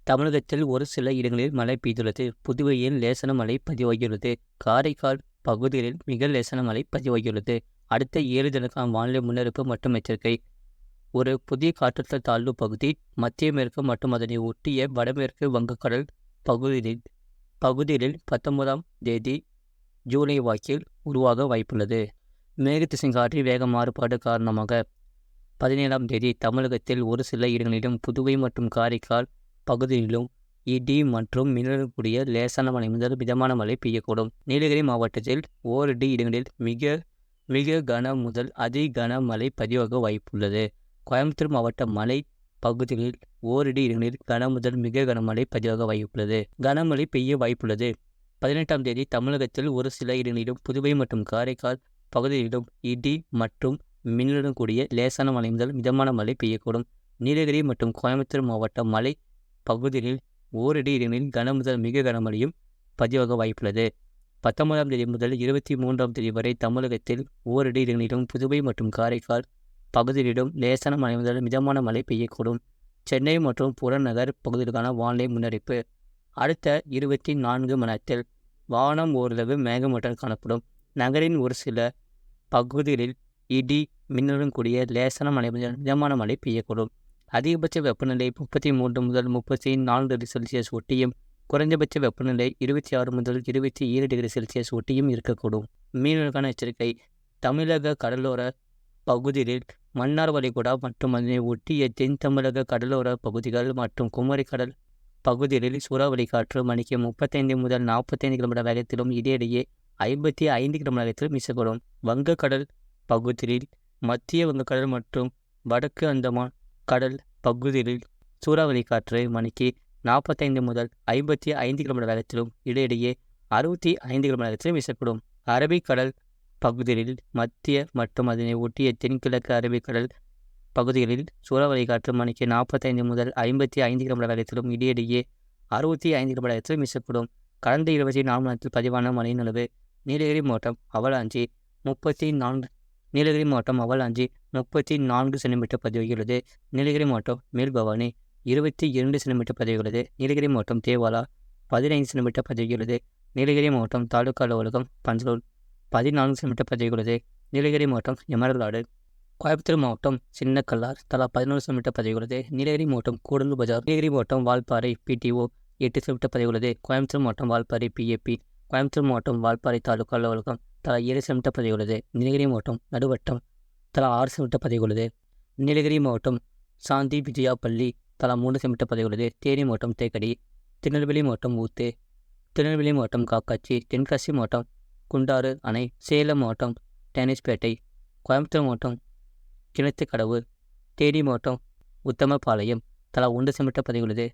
தமிழகத்தில் ஒரு சில இடங்களில் மழை பெய்துள்ளது. புதுவையில் லேசான மழை பதிவாகியுள்ளது. காரைக்கால் பகுதிகளில் மிக லேசான மழை பதிவாகியுள்ளது. அடுத்த 7 தினக்கான வானிலை முன்னறிவிப்பு மற்றும் எச்சரிக்கை. ஒரு புதிய காற்றழுத்த தாழ்வு பகுதி மத்திய மேற்கு மற்றும் அதனை ஒட்டிய வடமேற்கு வங்கக்கடல் பகுதிகளில் 19ஆம் தேதி ஜூலை வாக்கில் உருவாக வாய்ப்புள்ளது. மேற்கு காற்றின் வேக மாறுபாடு காரணமாக 17ஆம் தேதி தமிழகத்தில் ஒரு சில இடங்களிலும் புதுவை மற்றும் காரைக்கால் பகுதிகளிலும் இடி மற்றும் மின்னலுடன் கூடிய லேசான மழை முதல் மிதமான மழை பெய்யக்கூடும். நீலகிரி மாவட்டத்தில் ஓரிரு இடங்களில் மிக கன முதல் அதி கன மழை பதிவாக வாய்ப்புள்ளது. கோயம்புத்தூர் மாவட்ட மலை பகுதிகளில் ஓரிரு இடங்களில் கன முதல் மிக கனமழை பதிவாக வாய்ப்புள்ளது. கனமழை பெய்ய வாய்ப்புள்ளது. 18ஆம் தேதி தமிழகத்தில் ஒரு சில இடங்களிலும் புதுவை மற்றும் காரைக்கால் பகுதிகளிலும் இடி மற்றும் மின்னலுடன் கூடிய லேசான மழை முதல் மிதமான மழை பெய்யக்கூடும். நீலகிரி மற்றும் கோயம்புத்தூர் மாவட்ட மலை பகுதிகளில் ஓரிரு இடங்களில் கன முதல் மிக கனமழையும் பதிவாக வாய்ப்புள்ளது. 19ஆம் தேதி முதல் 23ஆம் தேதி வரை தமிழகத்தில் ஓரிரு இடங்களிலும் புதுவை மற்றும் காரைக்கால் பகுதிகளிலும் லேசான மழை முதல் மிதமான மழை பெய்யக்கூடும். சென்னை மற்றும் புறநகர் பகுதிகளுக்கான வானிலை முன்னறிவிப்பு. அடுத்த 24 மணி நேரத்தில் வானம் ஓரளவு மேகமூட்டத்துடன் காணப்படும். நகரின் ஒரு சில பகுதிகளில் இடி மின்னலுடன் கூடிய லேசான மழை முதல் மிதமான மழை பெய்யக்கூடும். அதிகபட்ச வெப்பநிலை 33 முதல் 34 டிகிரி செல்சியஸ் ஒட்டியும் குறைந்தபட்ச வெப்பநிலை 26 முதல் 27 டிகிரி செல்சியஸ் ஒட்டியும் இருக்கக்கூடும். மீனவர்களுக்கான எச்சரிக்கை. தமிழக கடலோர பகுதிகளில் மன்னார் வளைகுடா மற்றும் அதனை ஒட்டிய தென் தமிழக கடலோர பகுதிகள் மற்றும் குமரி கடல் பகுதிகளில் சூறாவளி காற்று மணிக்கு 35 முதல் 45 கிலோமீட்டர் வேகத்திலும் இடையிடையே 55 கிலோமீட்டர் வேகத்திலும் வீசக்கூடும். வங்கக்கடல் பகுதிகளில் மத்திய வங்கக்கடல் மற்றும் வடக்கு அந்தமான் கடல் பகுதிகளில் சூறாவளி காற்று மணிக்கு 45 முதல் 55 கிலோமீட்டர் வேகத்திலும் இடையிடையே 65 கிலோமீட்டர் வேகத்திலும் வீசக்கூடும். அரபிக்கடல் பகுதிகளில் மத்திய மற்றும் அதனை ஒட்டிய தென்கிழக்கு அரபிக்கடல் பகுதிகளில் சூறாவளி காற்று மணிக்கு 45 முதல் 55 கிலோமீட்டர் வேகத்திலும் இடையிடையே 65 கிலோமீட்டர் வேகத்திலும் வீசக்கூடும். கடந்த 24 மணி நேரத்தில் பதிவான மழையின் அளவு. நீலகிரி மாவட்டம் அவலாஞ்சி 34 சென்டிமீட்டர் பதிவாகியுள்ளது. நீலகிரி மாவட்டம் மேல்பவானி 22 சென்டிமீட்டர் பதிவாகியுள்ளது. நீலகிரி மாவட்டம் தேவாலா 15 சென்டிமீட்டர் பதிவாகியுள்ளது. நீலகிரி மாவட்டம் தாலுகா அலுவலகம் பஞ்சலூர் 14 சென்டிமீட்டர் பதிவாகியுள்ளது. நீலகிரி மாவட்டம் எமரலாடு. கோயம்புத்தூர் மாவட்டம் சின்னக்கல்லார் தலா 11 சென்டிமீட்டர் பதிவாகியுள்ளது. நீலகிரி மாவட்டம் கூடலூர் பஜார். நீலகிரி மாவட்டம் வால்பாறை PTO 8 சென்டிமீட்டர் பதிவாகியுள்ளது. கோயம்புத்தூர் மாவட்டம் வால்பாறை PAP. கோயம்புத்தூர் மாவட்டம் வால்பாறை தாலுகா அலுவலகம் தலா 7 சென்டிமீட்டர் பதிவாகியுள்ளது. நீலகிரி மாவட்டம் நடுவட்டம் தலா 6 சென்டிமீட்டர் பதிவாகியுள்ளது. நீலகிரி மாவட்டம் சாந்தி விஜயா பள்ளி தலா 3 சென்டிமீட்டர் பதிவாகியுள்ளது. தேனி மாவட்டம் தேக்கடி. திருநெல்வேலி மாவட்டம் ஊத்து. திருநெல்வேலி மாவட்டம் காக்காட்சி. தென்காசி மாவட்டம் குண்டாறு அணை. சேலம் மாவட்டம் டேனிஸ்பேட்டை. கோயம்புத்தூர் மாவட்டம் கிணத்துக்கடவு. தேனி மாவட்டம் உத்தமபாளையம் தலா 1 சென்டிமீட்டர் பதிவாகியுள்ளது.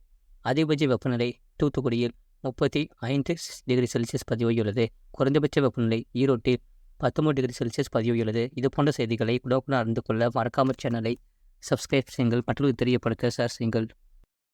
அதிகபட்ச வெப்பநிலை தூத்துக்குடியில் 35 டிகிரி செல்சியஸ் பதிவாகியுள்ளது. குறைந்தபட்ச வெப்பநிலை ஈரோட்டில் 19 டிகிரி செல்சியஸ் பதிவாகியுள்ளது. இது போன்ற செய்திகளை உடனுக்குடன் அறிந்து கொள்ள மறக்காமல் சேனலை சப்ஸ்கிரைப் செய்யுங்கள். மற்றவர்களுக்கு தெரியப்படுத்த ஷேர் செய்யுங்கள்.